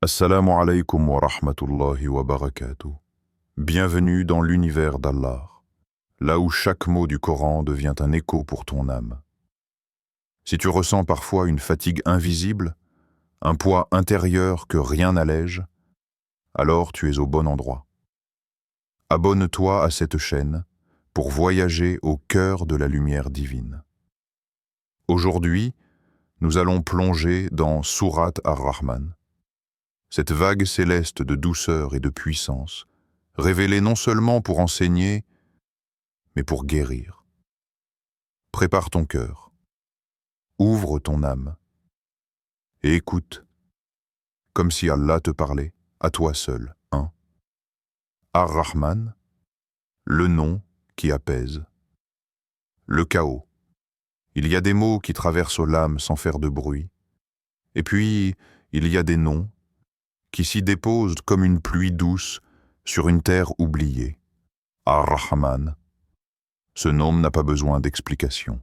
Assalamu alaikum wa rahmatullahi wa barakatuh. Bienvenue dans l'univers d'Allah, là où chaque mot du Coran devient un écho pour ton âme. Si tu ressens parfois une fatigue invisible, un poids intérieur que rien n'allège, alors tu es au bon endroit. Abonne-toi à cette chaîne pour voyager au cœur de la lumière divine. Aujourd'hui, nous allons plonger dans Surat Ar-Rahman. Cette vague céleste de douceur et de puissance, révélée non seulement pour enseigner, mais pour guérir. Prépare ton cœur, ouvre ton âme, et écoute, comme si Allah te parlait, à toi seul. Ar-Rahman, le nom qui apaise. Le chaos. Il y a des mots qui traversent l'âme sans faire de bruit. Et puis, il y a des noms qui s'y déposent comme une pluie douce sur une terre oubliée. Ar-Rahman. Ce nom n'a pas besoin d'explication.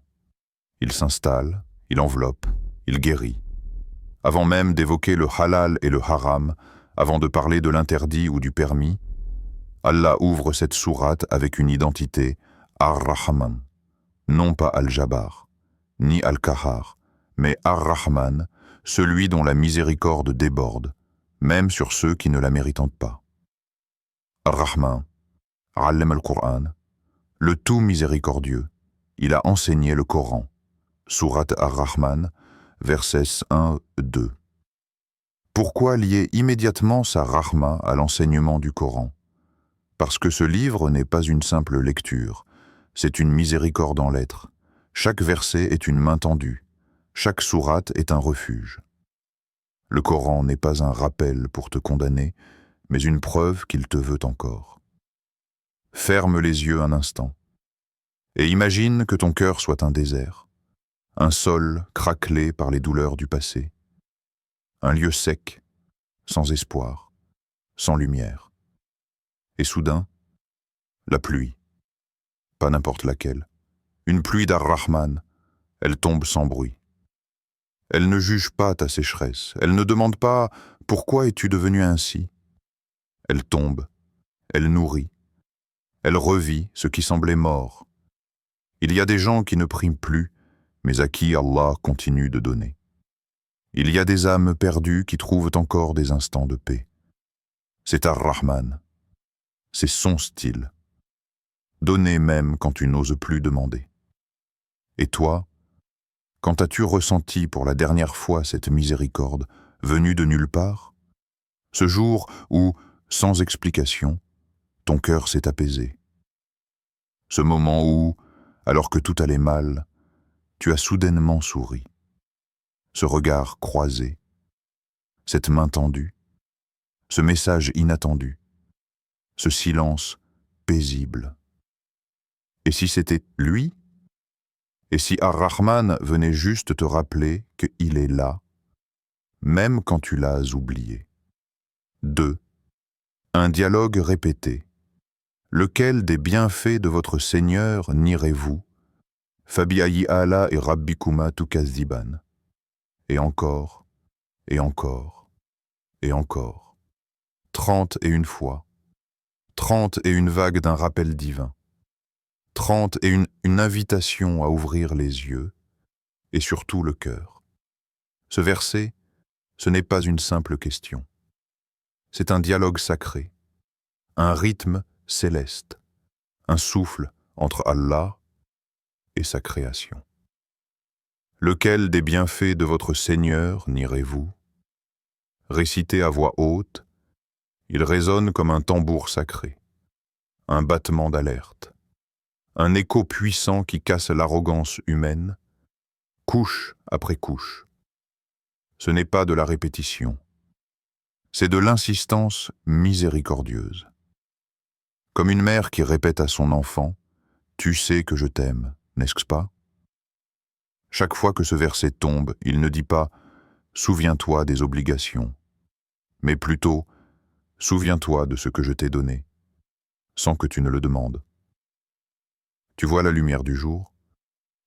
Il s'installe, il enveloppe, il guérit. Avant même d'évoquer le halal et le haram, avant de parler de l'interdit ou du permis, Allah ouvre cette sourate avec une identité Ar-Rahman, non pas Al-Jabbar, ni Al-Kahar, mais Ar-Rahman, celui dont la miséricorde déborde, même sur ceux qui ne la méritent pas. Ar-Rahman, Allem al-Qur'an, le tout miséricordieux, il a enseigné le Coran. Surat Ar-Rahman, versets 1-2. Pourquoi lier immédiatement sa rahma à l'enseignement du Coran? Parce que ce livre n'est pas une simple lecture, c'est une miséricorde en lettres. Chaque verset est une main tendue, chaque sourate est un refuge. Le Coran n'est pas un rappel pour te condamner, mais une preuve qu'il te veut encore. Ferme les yeux un instant, et imagine que ton cœur soit un désert. Un sol craquelé par les douleurs du passé, un lieu sec, sans espoir, sans lumière. Et soudain, la pluie, pas n'importe laquelle, une pluie d'Ar-Rahman, elle tombe sans bruit. Elle ne juge pas ta sécheresse, elle ne demande pas « Pourquoi es-tu devenu ainsi ?» Elle tombe, elle nourrit, elle revit ce qui semblait mort. Il y a des gens qui ne prient plus, mais à qui Allah continue de donner. Il y a des âmes perdues qui trouvent encore des instants de paix. C'est Ar-Rahman. C'est son style. Donner même quand tu n'oses plus demander. Et toi, quand as-tu ressenti pour la dernière fois cette miséricorde venue de nulle part? Ce jour où, sans explication, ton cœur s'est apaisé. Ce moment où, alors que tout allait mal, tu as soudainement souri. Ce regard croisé, cette main tendue, ce message inattendu, ce silence paisible. Et si c'était lui? Et si Ar-Rahman venait juste te rappeler qu'il est là, même quand tu l'as oublié? 2. Un dialogue répété. Lequel des bienfaits de votre Seigneur nierez-vous? Fabi'ayi ala et rabbikuma tukazziban. Et encore, et encore, et encore. 31 fois. 31 vagues d'un rappel divin. 31 une invitation à ouvrir les yeux, et surtout le cœur. Ce verset, ce n'est pas une simple question. C'est un dialogue sacré, un rythme céleste, un souffle entre Allah et sa création. Lequel des bienfaits de votre Seigneur nierez-vous? Récité à voix haute, il résonne comme un tambour sacré, un battement d'alerte, un écho puissant qui casse l'arrogance humaine, couche après couche. Ce n'est pas de la répétition, c'est de l'insistance miséricordieuse. Comme une mère qui répète à son enfant « Tu sais que je t'aime, n'est-ce pas ?» Chaque fois que ce verset tombe, il ne dit pas « Souviens-toi des obligations », mais plutôt « Souviens-toi de ce que je t'ai donné », sans que tu ne le demandes. Tu vois la lumière du jour,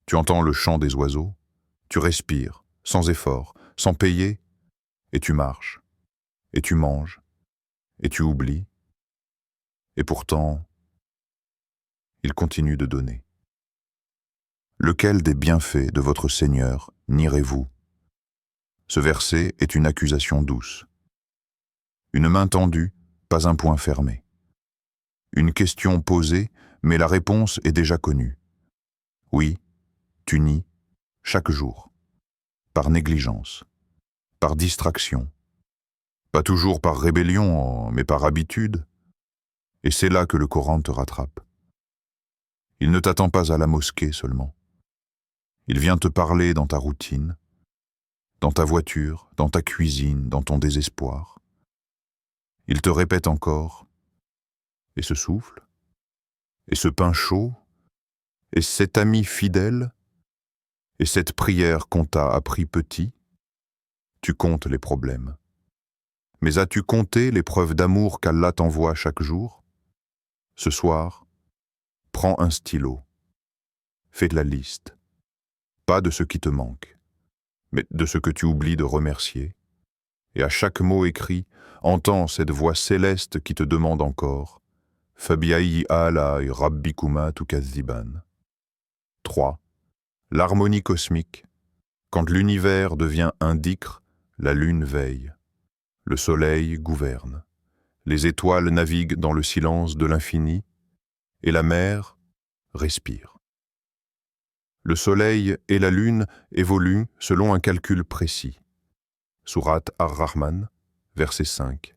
tu entends le chant des oiseaux, tu respires, sans effort, sans payer, et tu marches. et tu manges, et tu oublies, et pourtant, il continue de donner. Lequel des bienfaits de votre Seigneur nierez-vous? Ce verset est une accusation douce. Une main tendue, pas un poing fermé. Une question posée, mais la réponse est déjà connue. Oui, tu nies, chaque jour, par négligence, par distraction, pas toujours par rébellion, mais par habitude, et c'est là que le Coran te rattrape. Il ne t'attend pas à la mosquée seulement. Il vient te parler dans ta routine, dans ta voiture, dans ta cuisine, dans ton désespoir. Il te répète encore, et ce souffle, et ce pain chaud, et cet ami fidèle, et cette prière qu'on t'a appris petit, tu comptes les problèmes. Mais as-tu compté les preuves d'amour qu'Allah t'envoie chaque jour? Ce soir, prends un stylo, fais de la liste, pas de ce qui te manque, mais de ce que tu oublies de remercier. Et à chaque mot écrit, entends cette voix céleste qui te demande encore « Fabiayi ala'i rabbikuma tukazziban ». 3. L'harmonie cosmique. Quand l'univers devient un dhikr, la lune veille. Le soleil gouverne. Les étoiles naviguent dans le silence de l'infini et la mer respire. Le soleil et la lune évoluent selon un calcul précis. Sourate Ar-Rahman, verset 5.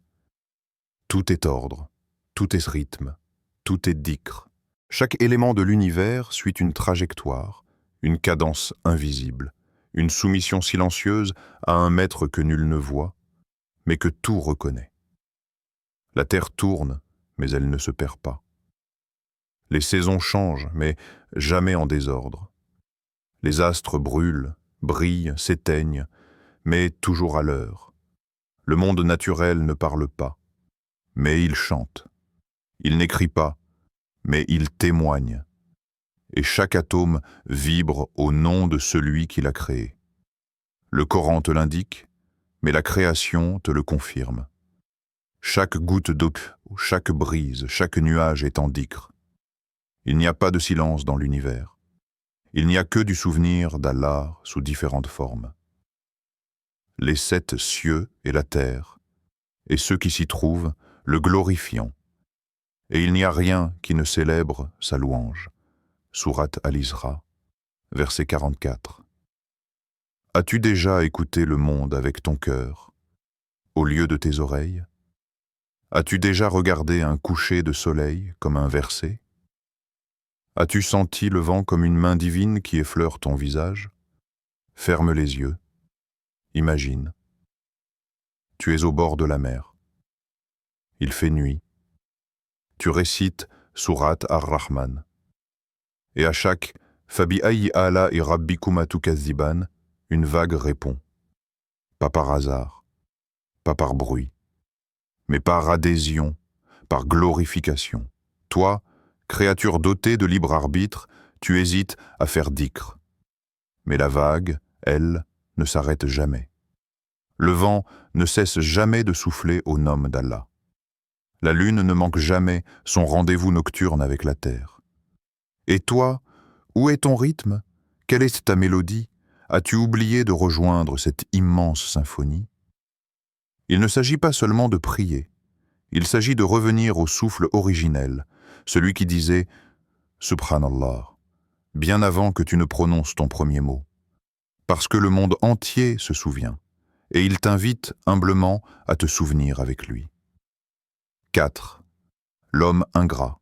Tout est ordre, tout est rythme, tout est dhikr. Chaque élément de l'univers suit une trajectoire, une cadence invisible, une soumission silencieuse à un maître que nul ne voit, mais que tout reconnaît. La terre tourne, mais elle ne se perd pas. Les saisons changent, mais jamais en désordre. Les astres brûlent, brillent, s'éteignent, mais toujours à l'heure. Le monde naturel ne parle pas, mais il chante. Il n'écrit pas, mais il témoigne. Et chaque atome vibre au nom de celui qui l'a créé. Le Coran te l'indique, mais la création te le confirme. Chaque goutte d'eau, chaque brise, chaque nuage est en dhikr. Il n'y a pas de silence dans l'univers. Il n'y a que du souvenir d'Allah sous différentes formes. Les 7 cieux et la terre, et ceux qui s'y trouvent, le glorifiant. Et il n'y a rien qui ne célèbre sa louange. Sourate Al-Isra, verset 44. As-tu déjà écouté le monde avec ton cœur, au lieu de tes oreilles? As-tu déjà regardé un coucher de soleil comme un verset? As-tu senti le vent comme une main divine qui effleure ton visage? Ferme les yeux. Imagine. Tu es au bord de la mer. Il fait nuit. Tu récites Sourate Ar-Rahman. Et à chaque « Fabi'ayyi ala'i rabbikuma tukazziban » une vague répond. Pas par hasard, pas par bruit, mais par adhésion, par glorification. Toi, créature dotée de libre arbitre, tu hésites à faire dhikr. Mais la vague, elle, ne s'arrête jamais. Le vent ne cesse jamais de souffler au nom d'Allah. La lune ne manque jamais son rendez-vous nocturne avec la terre. Et toi, où est ton rythme? Quelle est ta mélodie? As-tu oublié de rejoindre cette immense symphonie? Il ne s'agit pas seulement de prier. Il s'agit de revenir au souffle originel, celui qui disait « Subhanallah », bien avant que tu ne prononces ton premier mot. Parce que le monde entier se souvient, et il t'invite humblement à te souvenir avec lui. 4. L'homme ingrat.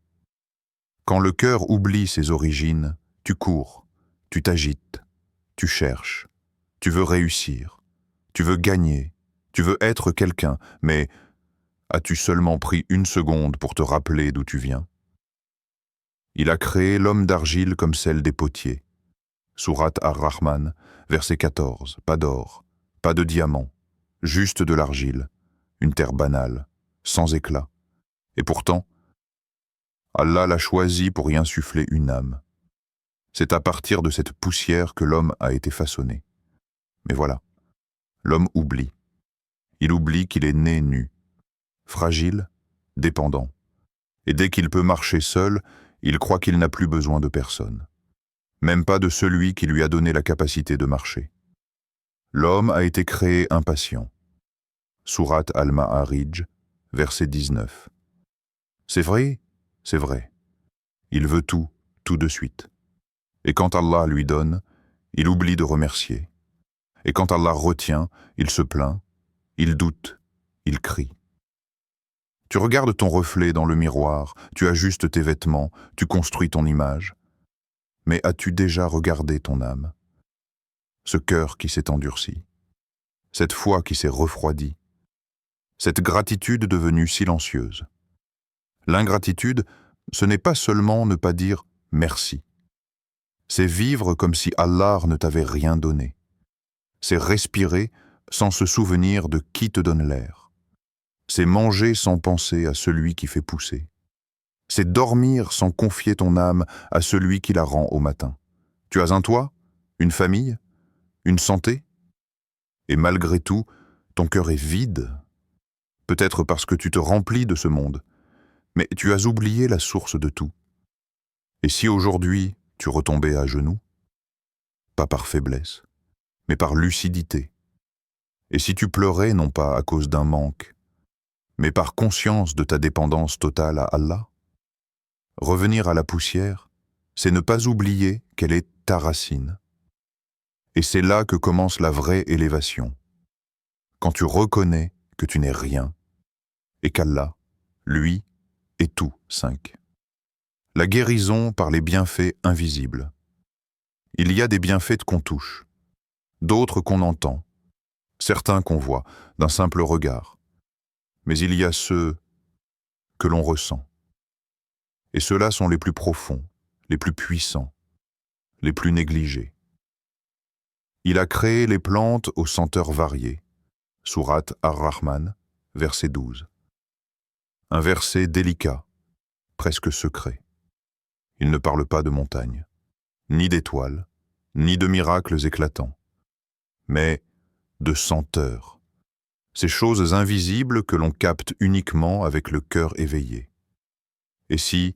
Quand le cœur oublie ses origines, tu cours, tu t'agites, tu cherches, tu veux réussir, tu veux gagner, tu veux être quelqu'un, mais as-tu seulement pris 1 seconde pour te rappeler d'où tu viens? Il a créé l'homme d'argile comme celle des potiers. Sourate Ar-Rahman, verset 14. Pas d'or, pas de diamant, juste de l'argile, une terre banale, sans éclat. Et pourtant, Allah l'a choisi pour y insuffler une âme. C'est à partir de cette poussière que l'homme a été façonné. Mais voilà, l'homme oublie. il oublie qu'il est né nu, fragile, dépendant. Et dès qu'il peut marcher seul, il croit qu'il n'a plus besoin de personne, même pas de celui qui lui a donné la capacité de marcher. L'homme a été créé impatient. Sourate Al-Ma'arij, verset 19. C'est vrai, c'est vrai. Il veut tout de suite. Et quand Allah lui donne, il oublie de remercier. Et quand Allah retient, il se plaint, il doute, il crie. Tu regardes ton reflet dans le miroir, tu ajustes tes vêtements, tu construis ton image. Mais as-tu déjà regardé ton âme? Ce cœur qui s'est endurci, cette foi qui s'est refroidie, cette gratitude devenue silencieuse. L'ingratitude, ce n'est pas seulement ne pas dire merci. C'est vivre comme si Allah ne t'avait rien donné. C'est respirer sans se souvenir de qui te donne l'air. C'est manger sans penser à celui qui fait pousser. C'est dormir sans confier ton âme à celui qui la rend au matin. Tu as un toit, une famille, une santé, et malgré tout, ton cœur est vide. Peut-être parce que tu te remplis de ce monde, mais tu as oublié la source de tout. Et si aujourd'hui tu retombais à genoux, pas par faiblesse, mais par lucidité, et si tu pleurais non pas à cause d'un manque, mais par conscience de ta dépendance totale à Allah, revenir à la poussière, c'est ne pas oublier qu'elle est ta racine. Et c'est là que commence la vraie élévation, quand tu reconnais que tu n'es rien, et qu'Allah, lui, est tout. 5. La guérison par les bienfaits invisibles. Il y a des bienfaits qu'on touche, d'autres qu'on entend, certains qu'on voit d'un simple regard, mais il y a ceux que l'on ressent. Et ceux-là sont les plus profonds, les plus puissants, les plus négligés. Il a créé les plantes aux senteurs variées. Sourate Ar-Rahman, verset 12. Un verset délicat, presque secret. Il ne parle pas de montagnes, ni d'étoiles, ni de miracles éclatants, mais de senteurs, ces choses invisibles que l'on capte uniquement avec le cœur éveillé. Et si,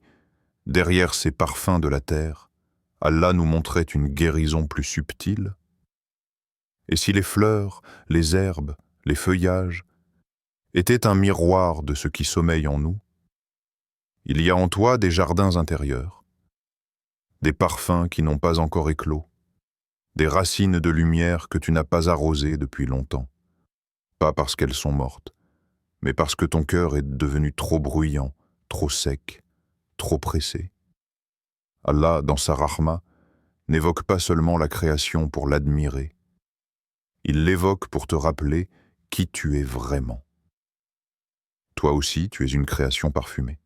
derrière ces parfums de la terre, Allah nous montrait une guérison plus subtile? Et si les fleurs, les herbes, les feuillages étaient un miroir de ce qui sommeille en nous? Il y a en toi des jardins intérieurs, des parfums qui n'ont pas encore éclos, des racines de lumière que tu n'as pas arrosées depuis longtemps, pas parce qu'elles sont mortes, mais parce que ton cœur est devenu trop bruyant, trop sec, trop pressé. Allah, dans sa rahma, n'évoque pas seulement la création pour l'admirer, il l'évoque pour te rappeler qui tu es vraiment. Toi aussi, tu es une création parfumée.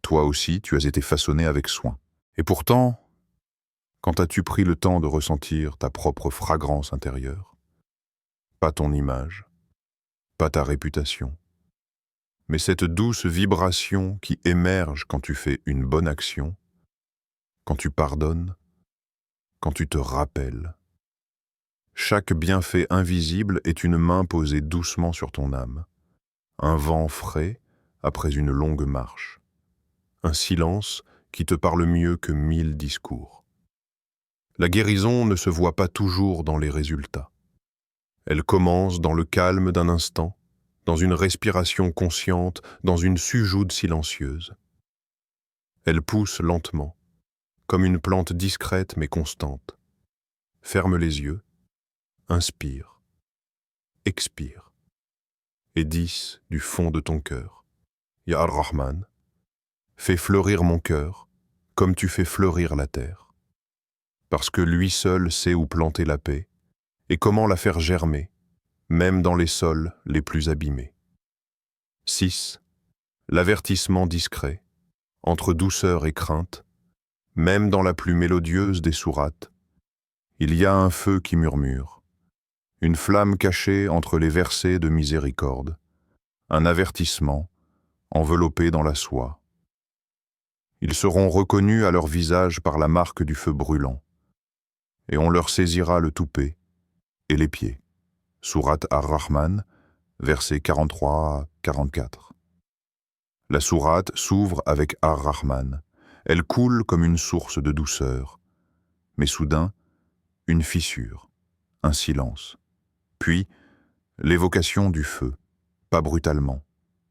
Toi aussi, tu as été façonné avec soin. Et pourtant, quand as-tu pris le temps de ressentir ta propre fragrance intérieure? Pas ton image, pas ta réputation, mais cette douce vibration qui émerge quand tu fais une bonne action, quand tu pardonnes, quand tu te rappelles. Chaque bienfait invisible est une main posée doucement sur ton âme, un vent frais après une longue marche, un silence qui te parle mieux que 1000 discours. La guérison ne se voit pas toujours dans les résultats. Elle commence dans le calme d'un instant, dans une respiration consciente, dans une sujoud silencieuse. Elle pousse lentement, comme une plante discrète mais constante. Ferme les yeux, inspire, expire, et dis du fond de ton cœur, Ya Ar-Rahman, fais fleurir mon cœur comme tu fais fleurir la terre. Parce que lui seul sait où planter la paix et comment la faire germer, même dans les sols les plus abîmés. 6. L'avertissement discret, entre douceur et crainte, même dans la plus mélodieuse des sourates, il y a un feu qui murmure, une flamme cachée entre les versets de miséricorde, un avertissement enveloppé dans la soie. Ils seront reconnus à leur visage par la marque du feu brûlant, et on leur saisira le toupet et les pieds. Sourate Ar-Rahman, versets 43 à 44. La sourate s'ouvre avec Ar-Rahman. Elle coule comme une source de douceur. Mais soudain, une fissure, un silence. Puis, l'évocation du feu, pas brutalement,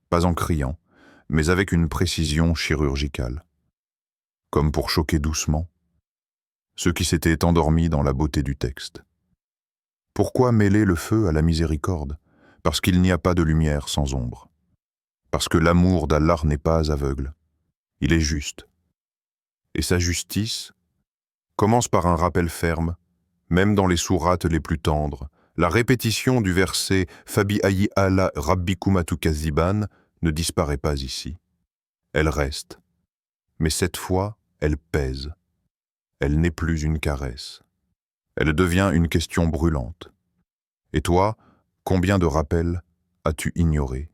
pas en criant, mais avec une précision chirurgicale. Comme pour choquer doucement ceux qui s'étaient endormis dans la beauté du texte. Pourquoi mêler le feu à la miséricorde? Parce qu'il n'y a pas de lumière sans ombre. Parce que l'amour d'Allah n'est pas aveugle. Il est juste. Et sa justice commence par un rappel ferme, même dans les sourates les plus tendres. La répétition du verset « Fabi ayi ala rabbikumatu kaziban » ne disparaît pas ici. Elle reste. Mais cette fois, elle pèse. Elle n'est plus une caresse. Elle devient une question brûlante. Et toi, combien de rappels as-tu ignorés?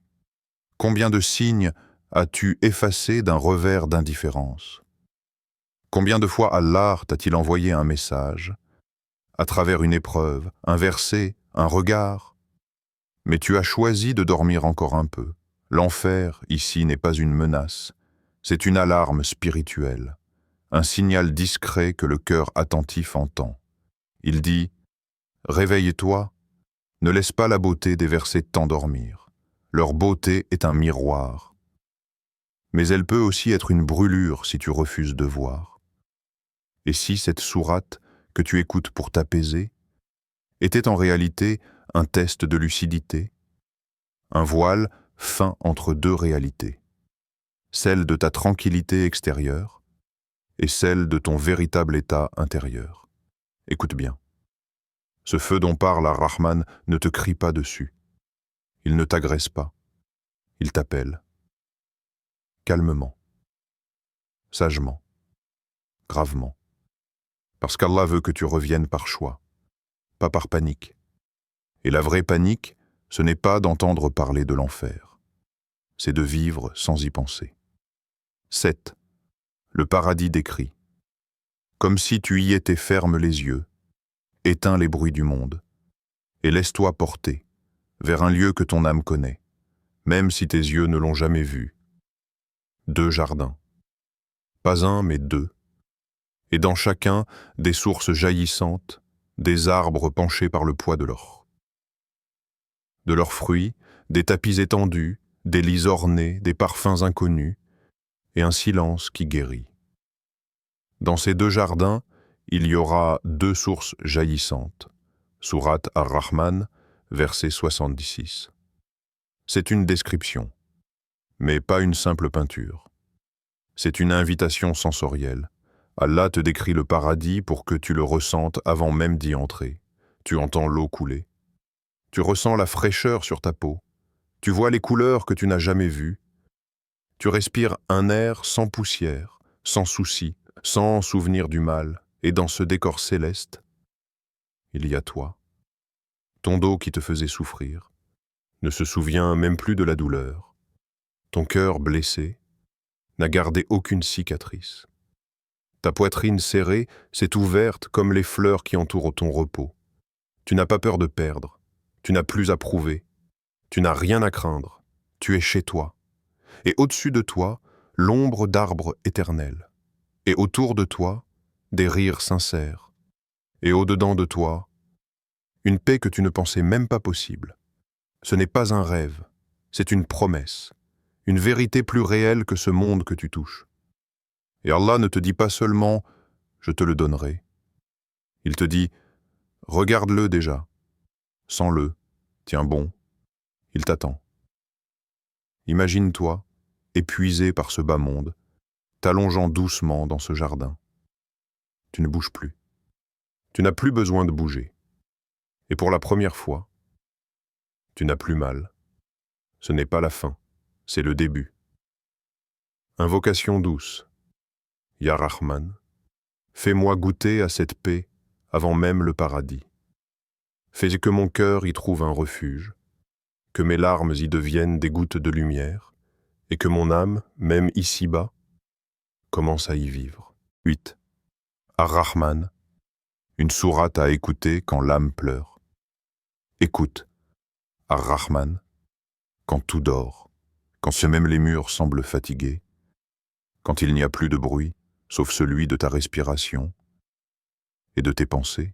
Combien de signes as-tu effacés d'un revers d'indifférence? Combien de fois Allah t'a-t-il envoyé un message, à travers une épreuve, un verset, un regard? Mais tu as choisi de dormir encore un peu. L'enfer, ici, n'est pas une menace, c'est une alarme spirituelle, un signal discret que le cœur attentif entend. Il dit « Réveille-toi, ne laisse pas la beauté des versets t'endormir. Leur beauté est un miroir. Mais elle peut aussi être une brûlure si tu refuses de voir. Et si cette sourate que tu écoutes pour t'apaiser était en réalité un test de lucidité, un voile fin entre deux réalités, celle de ta tranquillité extérieure et celle de ton véritable état intérieur. Écoute bien. Ce feu dont parle Ar-Rahman ne te crie pas dessus. Il ne t'agresse pas. Il t'appelle. Calmement. Sagement. Gravement. Parce qu'Allah veut que tu reviennes par choix, pas par panique. Et la vraie panique, ce n'est pas d'entendre parler de l'enfer. C'est de vivre sans y penser. 7. Le paradis décrit. Comme si tu y étais, ferme les yeux, éteins les bruits du monde, et laisse-toi porter vers un lieu que ton âme connaît, même si tes yeux ne l'ont jamais vu. 2 jardins. Pas un, mais 2. Et dans chacun, des sources jaillissantes, des arbres penchés par le poids de leurs fruits, des tapis étendus, des lits ornés, des parfums inconnus, et un silence qui guérit. Dans ces 2 jardins, il y aura 2 sources jaillissantes. Sourate Ar-Rahman, verset 76. C'est une description, mais pas une simple peinture. C'est une invitation sensorielle. Allah te décrit le paradis pour que tu le ressentes avant même d'y entrer. Tu entends l'eau couler. Tu ressens la fraîcheur sur ta peau. Tu vois les couleurs que tu n'as jamais vues. Tu respires un air sans poussière, sans souci, sans souvenir du mal. Et dans ce décor céleste, il y a toi. Ton dos qui te faisait souffrir ne se souvient même plus de la douleur. Ton cœur blessé n'a gardé aucune cicatrice. Ta poitrine serrée s'est ouverte comme les fleurs qui entourent ton repos. Tu n'as pas peur de perdre. Tu n'as plus à prouver. Tu n'as rien à craindre. Tu es chez toi. Et au-dessus de toi, l'ombre d'arbres éternels. Et autour de toi, des rires sincères. Et au-dedans de toi, une paix que tu ne pensais même pas possible. Ce n'est pas un rêve, c'est une promesse, une vérité plus réelle que ce monde que tu touches. Et Allah ne te dit pas seulement « je te le donnerai ». Il te dit « regarde-le déjà, sens-le, tiens bon, il t'attend ». Imagine-toi, épuisé par ce bas monde, t'allongeant doucement dans ce jardin. Tu ne bouges plus. Tu n'as plus besoin de bouger. Et pour la première fois, tu n'as plus mal. Ce n'est pas la fin, c'est le début. Invocation douce. Ya Rahman, fais-moi goûter à cette paix avant même le paradis. Fais que mon cœur y trouve un refuge, que mes larmes y deviennent des gouttes de lumière, et que mon âme, même ici-bas, commence à y vivre. 8. Ar-Rahman, une sourate à écouter quand l'âme pleure. Écoute, Ar-Rahman, quand tout dort, quand même les murs semblent fatigués, quand il n'y a plus de bruit, sauf celui de ta respiration et de tes pensées.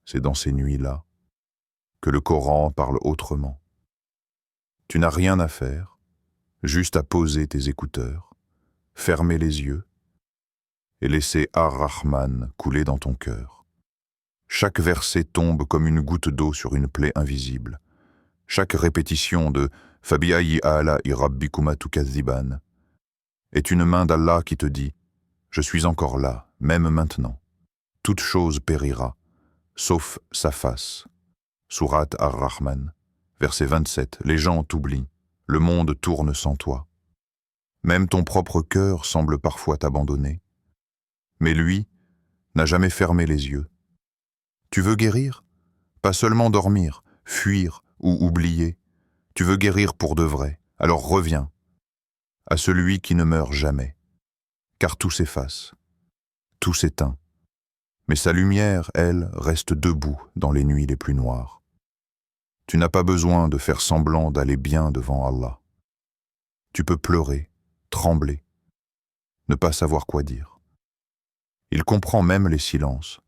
C'est dans ces nuits-là que le Coran parle autrement. Tu n'as rien à faire, juste à poser tes écouteurs, fermer les yeux et laisser Ar-Rahman couler dans ton cœur. Chaque verset tombe comme une goutte d'eau sur une plaie invisible. Chaque répétition de « Fabi'ayyi a'la'i rabbikuma tukazziban » est une main d'Allah qui te dit « Je suis encore là, même maintenant. Toute chose périra, sauf sa face. » Sourate Ar-Rahman, verset 27. Les gens t'oublient, le monde tourne sans toi. Même ton propre cœur semble parfois t'abandonner. Mais lui n'a jamais fermé les yeux. Tu veux guérir? Pas seulement dormir, fuir ou oublier. Tu veux guérir pour de vrai, alors reviens à celui qui ne meurt jamais. Car tout s'efface, tout s'éteint. Mais sa lumière, elle, reste debout dans les nuits les plus noires. Tu n'as pas besoin de faire semblant d'aller bien devant Allah. Tu peux pleurer, trembler, ne pas savoir quoi dire. Il comprend même les silences.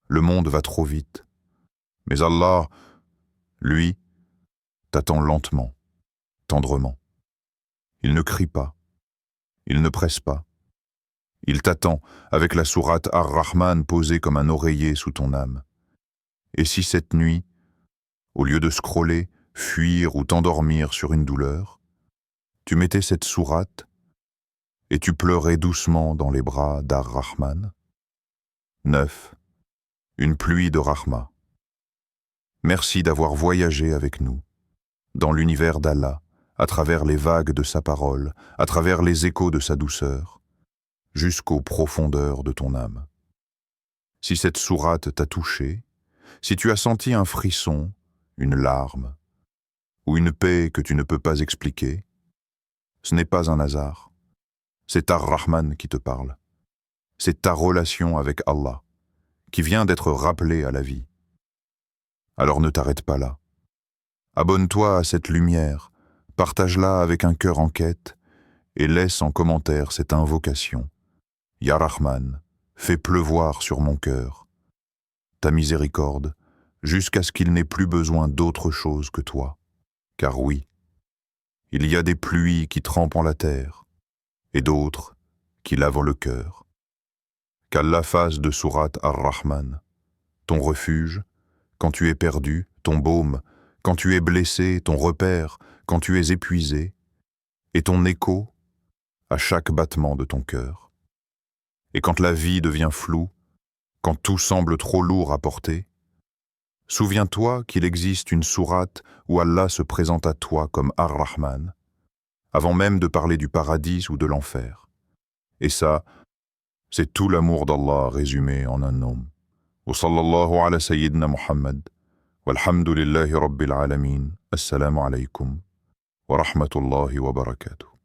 Le monde va trop vite. Mais Allah, lui, t'attend lentement, tendrement. Il ne crie pas, il ne presse pas. Il t'attend avec la sourate Ar-Rahman posée comme un oreiller sous ton âme. Et si cette nuit, au lieu de scroller, fuir ou t'endormir sur une douleur, tu mettais cette sourate et tu pleurais doucement dans les bras d'Ar-Rahman? 9. Une pluie de Rahma. Merci d'avoir voyagé avec nous, dans l'univers d'Allah, à travers les vagues de sa parole, à travers les échos de sa douceur, jusqu'aux profondeurs de ton âme. Si cette sourate t'a touché, si tu as senti un frisson, une larme, ou une paix que tu ne peux pas expliquer, ce n'est pas un hasard. C'est Ar-Rahman qui te parle. C'est ta relation avec Allah, qui vient d'être rappelée à la vie. Alors ne t'arrête pas là. Abonne-toi à cette lumière, partage-la avec un cœur en quête, et laisse en commentaire cette invocation. Ya Rahman, fais pleuvoir sur mon cœur ta miséricorde, jusqu'à ce qu'il n'ait plus besoin d'autre chose que toi. Car oui, il y a des pluies qui trempent la terre, et d'autres qui lavent le cœur. Qu'Allah fasse de sourate Ar-Rahman ton refuge, quand tu es perdu, ton baume, quand tu es blessé, ton repère, quand tu es épuisé, et ton écho à chaque battement de ton cœur. Et quand la vie devient floue, quand tout semble trop lourd à porter, souviens-toi qu'il existe une sourate où Allah se présente à toi comme Ar-Rahman, avant même de parler du paradis ou de l'enfer. Et ça, c'est tout l'amour d'Allah résumé en un nom. Wa sallallahu ala sayyidina Muhammad, walhamdulillahi rabbil alamin, assalamu alaykum, wa rahmatullahi wa barakatuh.